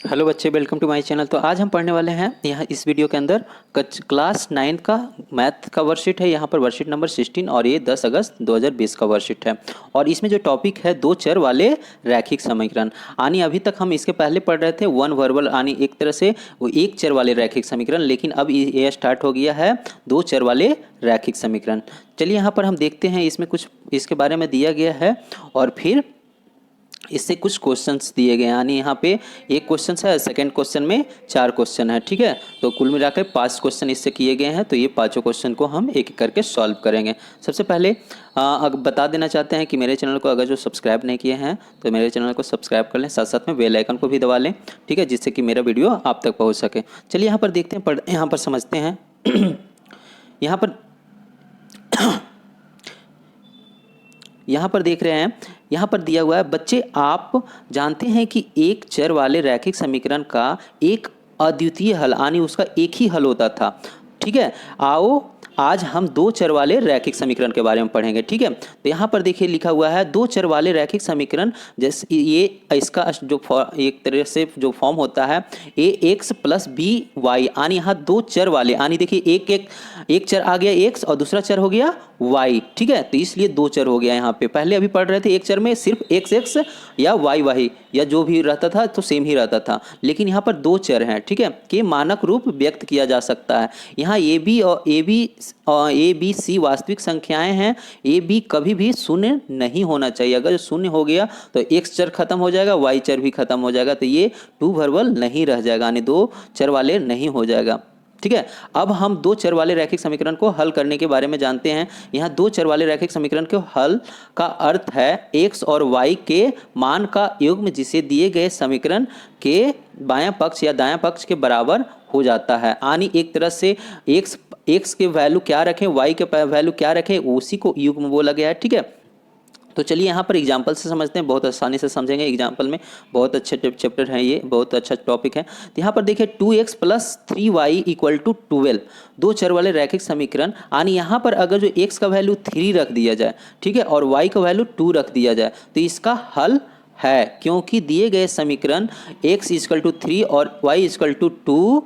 Hello बच्चे, welcome to my channel. तो आज हम पढ़ने वाले हैं यहाँ इस वीडियो के अंदर क्लास 9 का मैथ का वर्कशीट है। यहाँ पर वर्कशीट नंबर 16 और ये 10 अगस्त 2020 का वर्कशीट है। और इसमें जो टॉपिक है दो चर वाले रैखिक समीकरण। यानी अभी तक हम इसके पहले पढ़ रहे थे वन वर्बल, यानी एक तरह से वो एक चर वाले रैखिक समीकरण, लेकिन अब ये स्टार्ट हो गया है दो चर वाले रैखिक समीकरण। चलिए यहाँ पर हम देखते हैं इसमें कुछ इसके बारे में दिया गया है और फिर इससे कुछ क्वेश्चंस दिए गए हैं। यानी यहाँ पे एक क्वेश्चन है, सेकंड क्वेश्चन में 4 क्वेश्चन है। ठीक है, तो कुल मिलाकर 5 क्वेश्चन इससे किए गए हैं। तो ये पांचों क्वेश्चन को हम एक एक करके सॉल्व करेंगे। सबसे पहले बता देना चाहते हैं कि मेरे चैनल को अगर जो सब्सक्राइब नहीं किए हैं तो मेरे चैनल को सब्सक्राइब कर लें, साथ साथ में बेल आइकन को भी दबा लें। ठीक है, जिससे कि मेरा वीडियो आप तक पहुँच सके। चलिए यहाँ पर देखते हैं, यहाँ पर समझते हैं। यहाँ पर देख रहे हैं, यहाँ पर दिया हुआ है बच्चे, आप जानते हैं कि एक चर वाले रैखिक समीकरण का एक अद्वितीय हल, यानी उसका एक ही हल होता था। ठीक है, आओ आज हम दो चर वाले रैखिक समीकरण के बारे में पढ़ेंगे। ठीक है, तो यहाँ पर देखिए लिखा हुआ है दो चर वाले रैखिक समीकरण। जैसे ये इसका जो एक तरह से जो फॉर्म होता है ए एक्स प्लस बी वाई, यानी यहाँ दो चर वाले, यानी देखिए एक चर आ गया एक्स और दूसरा चर हो गया वाई। ठीक है, तो इसलिए दो चर हो गया। यहाँ पे पहले अभी पढ़ रहे थे एक चर में सिर्फ एक्स एक्स या वाई वाई या जो भी रहता था तो सेम ही रहता था, लेकिन यहाँ पर दो चर हैं। ठीक है, के मानक रूप व्यक्त किया जा सकता है। यहाँ ए बी सी वास्तविक संख्याएं हैं। ए बी कभी भी शून्य नहीं होना चाहिए। अगर शून्य हो गया तो एक्स चर खत्म हो जाएगा, वाई चर भी खत्म हो जाएगा, तो ये टू वर्बल नहीं रह जाएगा, यानी दो चर वाले नहीं हो जाएगा। ठीक है, अब हम दो चर वाले रैखिक समीकरण को हल करने के बारे में जानते हैं। यहाँ दो चर वाले रैखिक समीकरण के हल का अर्थ है x और y के मान का युग्म, जिसे दिए गए समीकरण के बायां पक्ष या दायां पक्ष के बराबर हो जाता है। यानी एक तरह से x के वैल्यू क्या रखें, y के वैल्यू क्या रखें, उसी को युग्म बोला गया है। ठीक है, तो चलिए यहाँ पर एग्जाम्पल से समझते हैं, बहुत आसानी से समझेंगे। एग्जाम्पल में बहुत अच्छे चैप्टर है, ये बहुत अच्छा टॉपिक है। तो यहाँ पर देखिए 2x plus 3y equal to 12, दो चर वाले रैखिक समीकरण। यानी यहाँ पर अगर जो x का वैल्यू 3 रख दिया जाए, ठीक है, और y का वैल्यू 2 रख दिया जाए, तो इसका हल है, क्योंकि दिए गए समीकरण x इक्वल टू 3 और y इक्वल टू 2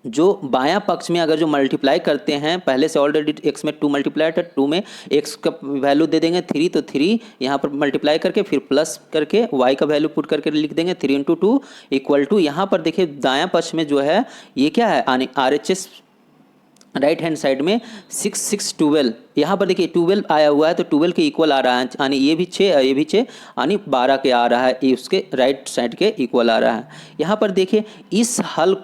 जो बायां पक्ष में अगर जो मल्टीप्लाई करते हैं, पहले से ऑलरेडी x में 2 मल्टीप्लाई था, 2 में x का वैल्यू दे देंगे 3, तो 3 यहाँ पर मल्टीप्लाई करके फिर प्लस करके y का वैल्यू पुट करके लिख देंगे 3 इंटू 2 इक्वल टू, यहाँ पर देखिए दायां पक्ष में जो है ये क्या है, यानी RHS राइट हैंड साइड में 6 6 12, यहाँ पर देखिए 12 आया हुआ है तो 12 के इक्वल आ रहा है, यानी ये भी 6 ये भी 6, यानी 12 के आ रहा है, ये उसके राइट साइड के इक्वल आ रहा है। यहाँ पर देखिए इस हल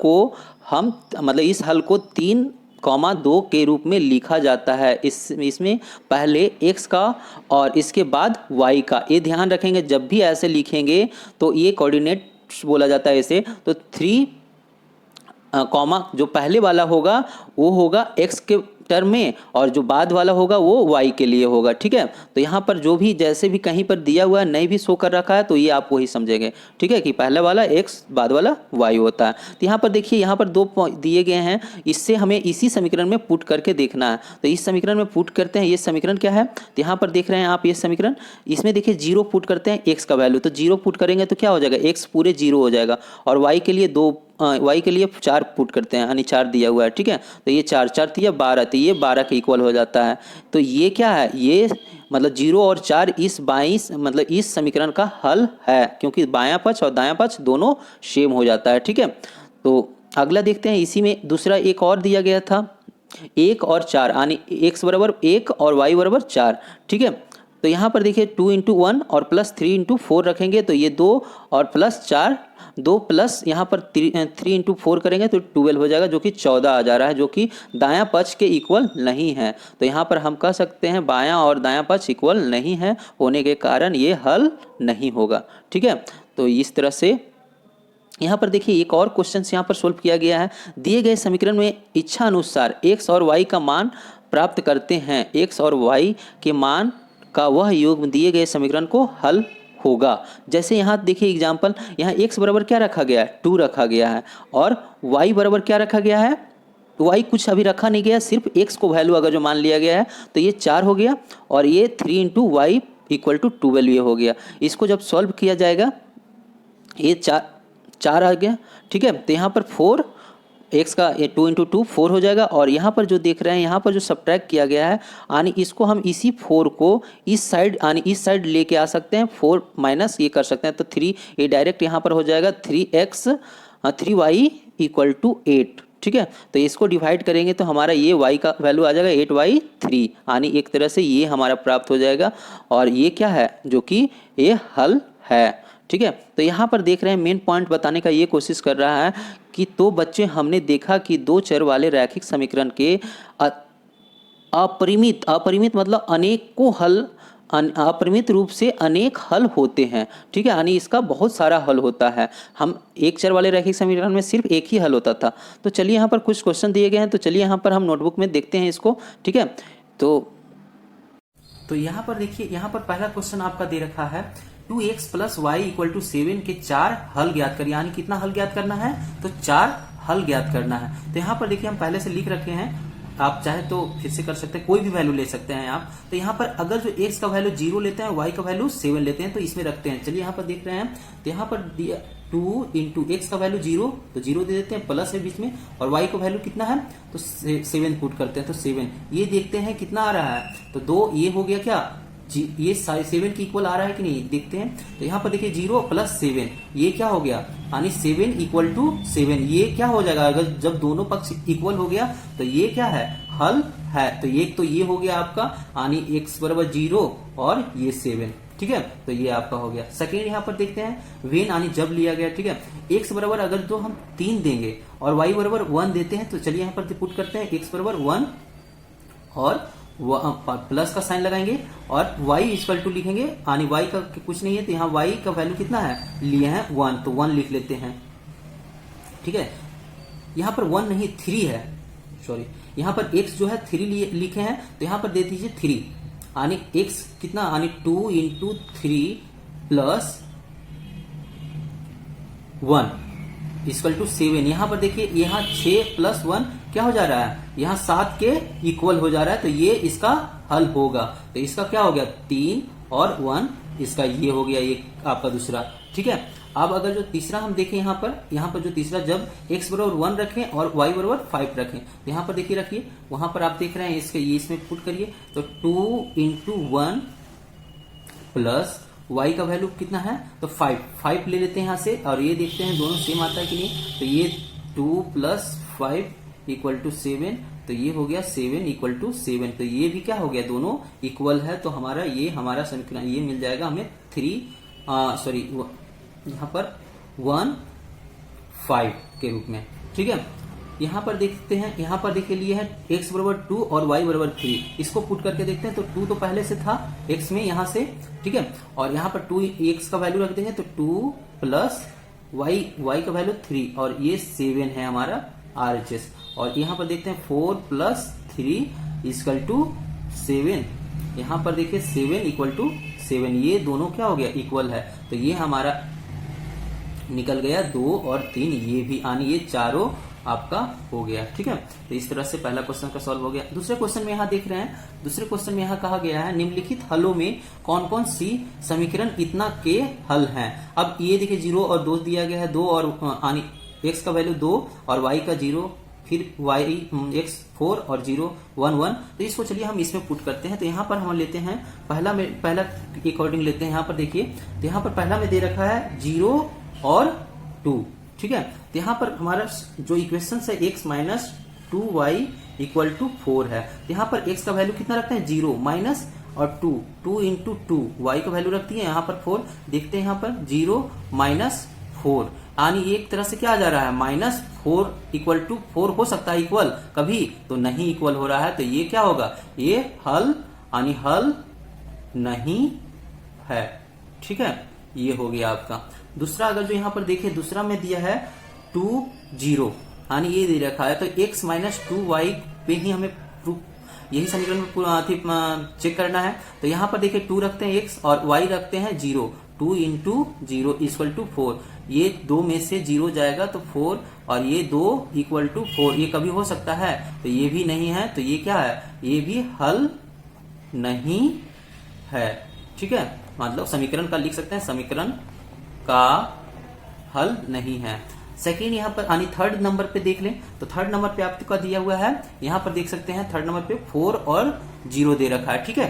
को 3,2 के रूप में लिखा जाता है। इसमें पहले x का और इसके बाद y का, ये ध्यान रखेंगे जब भी ऐसे लिखेंगे तो ये कोऑर्डिनेट बोला जाता है इसे। तो 3 कॉमा जो पहले वाला होगा वो होगा x के टर्म में, और जो बाद वाला होगा वो y के लिए होगा। ठीक है, तो यहाँ पर जो भी जैसे भी कहीं पर दिया हुआ है नहीं भी शो कर रखा है तो ये आप वही समझेंगे। ठीक है, कि पहले वाला x बाद वाला y होता है। तो यहाँ पर देखिए यहाँ पर दो दिए गए हैं, इससे हमें इसी समीकरण में पुट करके देखना है। तो इस समीकरण में पुट करते हैं, ये समीकरण क्या है, तो यहाँ पर देख रहे हैं आप ये समीकरण, इसमें देखिए 0 पुट करते हैं x का वैल्यू, तो 0 पुट करेंगे तो क्या हो जाएगा, x पूरे 0 हो जाएगा, और y के लिए 4 पुट करते हैं, यानी 4 दिया हुआ है। ठीक है, तो ये 4 4 दिया 12, तो ये 12 के इक्वल हो जाता है। तो ये क्या है, ये मतलब 0 और 4 इस समीकरण का हल है, क्योंकि बायां पक्ष और दायां पक्ष दोनों सेम हो जाता है। ठीक है, तो अगला देखते हैं, इसी में दूसरा एक और दिया गया था 1 और 4, यानी x बराबर 1 और y बराबर 4। ठीक है, तो यहाँ पर देखिए 2 इंटू 1 और प्लस 3 इंटू 4 रखेंगे तो ये 2 और प्लस 4, 2 प्लस यहाँ पर 3 इंटू 4 करेंगे तो 12 हो जाएगा, जो कि 14 आ जा रहा है, जो कि दायां पक्ष के इक्वल नहीं है। तो यहाँ पर हम कह सकते हैं बायां और दायां पक्ष इक्वल नहीं है, होने के कारण ये हल नहीं होगा। ठीक है, तो इस तरह से यहाँ पर देखिए एक और क्वेश्चन यहाँ पर सोल्व किया गया है। दिए गए समीकरण में इच्छा अनुसार x और y का मान प्राप्त करते हैं, x और y के मान का वह योग दिए गए समीकरण को हल होगा। जैसे यहाँ देखिए एग्जाम्पल, यहाँ x बराबर क्या रखा गया है, 2 रखा गया है, और y बराबर क्या रखा गया है, y कुछ अभी रखा नहीं गया, सिर्फ x को वैल्यू अगर जो मान लिया गया है तो ये 4 हो गया, और ये 3 इंटू वाई इक्वल टू 12 ये हो गया। इसको जब सॉल्व किया जाएगा, ये 4 आ गया, ठीक है। तो यहाँ पर 4 x का 2 इंटू 2 4 हो जाएगा। और यहाँ पर जो देख रहे हैं, यहाँ पर जो सब्ट्रैक्ट किया गया है, यानी इसको हम इसी 4 को इस साइड यानी इस साइड लेके आ सकते हैं, 4 माइनस ये कर सकते हैं। तो 3 ये डायरेक्ट यहाँ पर हो जाएगा 3y इक्वल टू 8, ठीक है। तो इसको डिवाइड करेंगे तो हमारा ये y का वैल्यू आ जाएगा 8y3, यानी एक तरह से ये हमारा प्राप्त हो जाएगा। और ये क्या है, जो कि ये हल है, ठीक है। तो यहाँ पर देख रहे हैं मेन पॉइंट बताने का ये कोशिश कर रहा है कि तो बच्चे हमने देखा कि दो चर वाले रैखिक समीकरण के अपरिमित मतलब अनेकों हल, अपरिमित रूप से अनेक हल होते हैं, ठीक है। यानी इसका बहुत सारा हल होता है। हम एक चर वाले रैखिक समीकरण में सिर्फ एक ही हल होता था। तो चलिए यहाँ पर कुछ क्वेश्चन दिए गए हैं, तो चलिए यहाँ पर हम नोटबुक में देखते हैं इसको, ठीक है। तो यहाँ पर देखिए, यहाँ पर पहला क्वेश्चन आपका दे रखा है 2x plus Y equal to 7 के 4 हल ज्ञात करिए। यानी कितना हल ज्ञात करना है, तो 4 हल ज्ञात करना है। तो यहाँ पर देखिए हम पहले से लिख रखे हैं, आप चाहे तो फिर से कर सकते हैं, कोई भी वैल्यू ले सकते हैं आप। तो यहाँ पर अगर जो x का वैल्यू 0 लेते हैं, y का वैल्यू 7 लेते हैं, तो इसमें रखते हैं। चलिए यहाँ पर देख रहे हैं, तो यहाँ पर 2 इंटू एक्स का वैल्यू 0, तो 0 दे देते हैं, प्लस है बीच में, और y का वैल्यू कितना है, तो 7 पुट करते हैं। तो 7 ये देखते हैं कितना आ रहा है, तो 2 ये हो गया क्या, ये 7 की इक्वल आ रहा है कि नहीं, देखते हैं। तो यहाँ पर देखिए 0 प्लस 7 ये क्या हो गया, यानी 7 इक्वल टू 7, ये क्या हो जाएगा, अगर जब दोनों पक्ष इक्वल हो गया तो ये क्या है, हल है। तो ये हो गया आपका, यानी x बराबर 0 और ये 7, ठीक है। तो ये आपका हो गया। सेकेंड यहाँ पर देखते हैं, वेन यानी जब लिया गया, ठीक है। x बराबर अगर तो हम 3 देंगे और y बराबर 1 देते हैं, तो चलिए यहाँ पर पुट करते हैं, x बराबर 1 और प्लस का साइन लगाएंगे और y इक्वल टू लिखेंगे, यानी y का कुछ नहीं है, तो यहाँ y का वैल्यू कितना है, लिए हैं 1, तो 1 लिख लेते हैं, ठीक है। यहाँ पर 1 नहीं 3 है, सॉरी, यहाँ पर x जो है 3 लिखे हैं, तो यहाँ पर दे दीजिए 3, यानी x कितना, यानी 2 इंटू 3 प्लस 1 इक्वल टू 7। यहाँ पर देखिए, यहाँ 6 प्लस 1 क्या हो जा रहा है, यहाँ 7 के इक्वल हो जा रहा है, तो ये इसका हल होगा। तो इसका क्या हो गया, 3 और 1, इसका ये हो गया, ये आपका दूसरा, ठीक है। अब अगर जो तीसरा हम देखें, यहाँ पर जो तीसरा, जब x बराबर 1 रखें और y बराबर 5 रखें, तो यहाँ पर देखिए रखिए, वहां पर आप देख रहे हैं इसके, ये इसमें पुट करिए, तो 2 इंटू 1 प्लस y का वैल्यू कितना है, तो 5 ले लेते हैं यहाँ से, और ये देखते हैं दोनों सेम आता है कि नहीं। तो ये 2 प्लस 5 इक्वल टू 7, तो ये हो गया 7 इक्वल टू 7, तो ये भी क्या हो गया, दोनों इक्वल है। तो हमारा समीकरण ये मिल जाएगा हमें 3 यहाँ पर 1 5 के रूप में, ठीक है। यहाँ पर देखते हैं, यहाँ पर देखिए लिए है x बराबर 2 और y बराबर 3, इसको पुट करके देखते हैं। तो 2 तो पहले से था x में यहाँ से, ठीक है, और यहाँ पर 2x का वैल्यू रख देंगे, तो 2 प्लस y का वैल्यू 3, और ये 7 है हमारा RHS। और यहाँ पर देखते हैं 4 प्लस 3 इक्वल टू 7, यहाँ पर देखिए 7 इक्वल टू 7, ये दोनों क्या हो गया, इक्वल है। तो ये हमारा निकल गया 2 और 3, ये भी, यानी ये चारों आपका हो गया, ठीक है। तो इस तरह से पहला क्वेश्चन का सॉल्व हो गया। दूसरे क्वेश्चन में यहाँ देख रहे हैं, दूसरे क्वेश्चन में यहाँ कहा गया है, निम्नलिखित हलों में कौन कौन सी समीकरण इतना के हल हैं। अब ये देखिए 0 और 2 दिया गया है, 2 और यानी x का वैल्यू 2 और y का 0, फिर x 4 और 0 1 1। तो इसको चलिए हम इसमें पुट करते हैं। तो यहाँ पर हम लेते हैं पहला अकॉर्डिंग लेते हैं। यहाँ पर देखिए, तो यहाँ पर पहला में दे रखा है 0 और 2, ठीक है। तो यहाँ पर हमारा जो इक्वेशन है x minus 2y equal to 4 है। यहाँ पर x का वैल्यू कितना रखते हैं, 0 माइनस और 2 इंटू 2, y का वैल्यू रखती है यहाँ पर 4। देखते हैं यहाँ पर 0 माइनस 4, यानी एक तरह से क्या आ जा रहा है, माइनस 4 इक्वल टू 4 हो सकता है इक्वल कभी, तो नहीं इक्वल हो रहा है। तो ये क्या होगा, ये हल, यानी हल नहीं है, ठीक है। ये हो गया आपका दूसरा। अगर जो यहाँ पर देखिए, दूसरा में दिया है 2 0, यानी ये दे रखा है, तो x माइनस 2y पे ही हमें यही समीकरण चेक करना है। तो यहाँ पर देखिए 2 रखते हैं x और y रखते हैं 0, 2 इंटू 0 इक्वल टू 4, ये 2 में से 0 जाएगा तो 4, और ये 2 इक्वल टू 4, ये कभी हो सकता है, तो ये भी नहीं है। तो ये क्या है, ये भी हल नहीं है, ठीक है। मतलब समीकरण का लिख सकते हैं, समीकरण का हल नहीं है। सेकेंड यहाँ पर यानी थर्ड नंबर पे देख लें तो थर्ड नंबर पे आपका दिया हुआ है, यहाँ पर देख सकते हैं थर्ड नंबर पे 4 और 0 दे रखा है। ठीक है,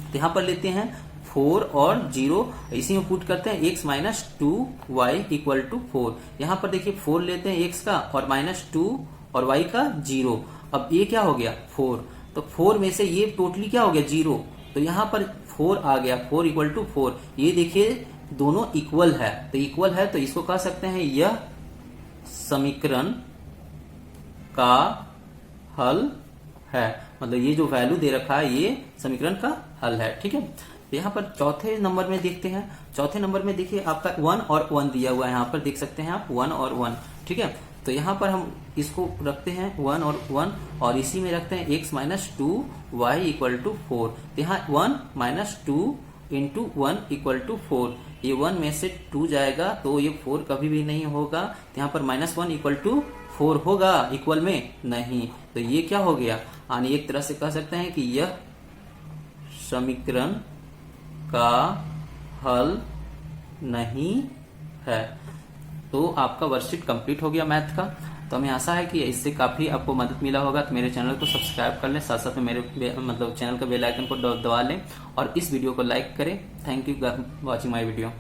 तो यहाँ पर लेते हैं 4 और 0, इसी में पुट करते हैं x minus 2y equal to 4। यहाँ पर देखिए 4 लेते हैं x का और माइनस 2 और y का 0। अब ये क्या हो गया 4, तो 4 में से ये टोटली क्या हो गया 0, तो यहाँ पर 4 आ गया, 4 इक्वल टू 4। ये देखिए दोनों इक्वल है, तो इक्वल है तो इसको कह सकते हैं यह समीकरण का हल है, मतलब ये जो वैल्यू दे रखा है ये समीकरण का हल है। ठीक है, यहाँ पर चौथे नंबर में देखते हैं। चौथे नंबर में देखिए आपका 1 और 1 दिया हुआ है, यहाँ पर देख सकते हैं आप 1 और 1। ठीक है, तो यहाँ पर हम इसको रखते हैं 1 और 1 और इसी में रखते हैं x minus 2y equal to 4। तो यहाँ 1 माइनस 2 इंटू 1 इक्वल टू 4, ये 1 में से 2 जाएगा तो ये 4 कभी भी नहीं होगा, तो यहाँ पर माइनस 1 इक्वल टू 4 होगा, इक्वल में नहीं। तो ये क्या हो गया, यानी एक तरह से कह सकते हैं कि यह समीकरण का हल नहीं है। तो आपका वर्कशीट कंप्लीट हो गया मैथ का। तो हमें आशा है कि इससे काफी आपको मदद मिला होगा। तो मेरे चैनल को सब्सक्राइब कर लें, साथ साथ में मेरे मतलब चैनल का बेल आइकन को दबा लें और इस वीडियो को लाइक करें। Thank you watching my video.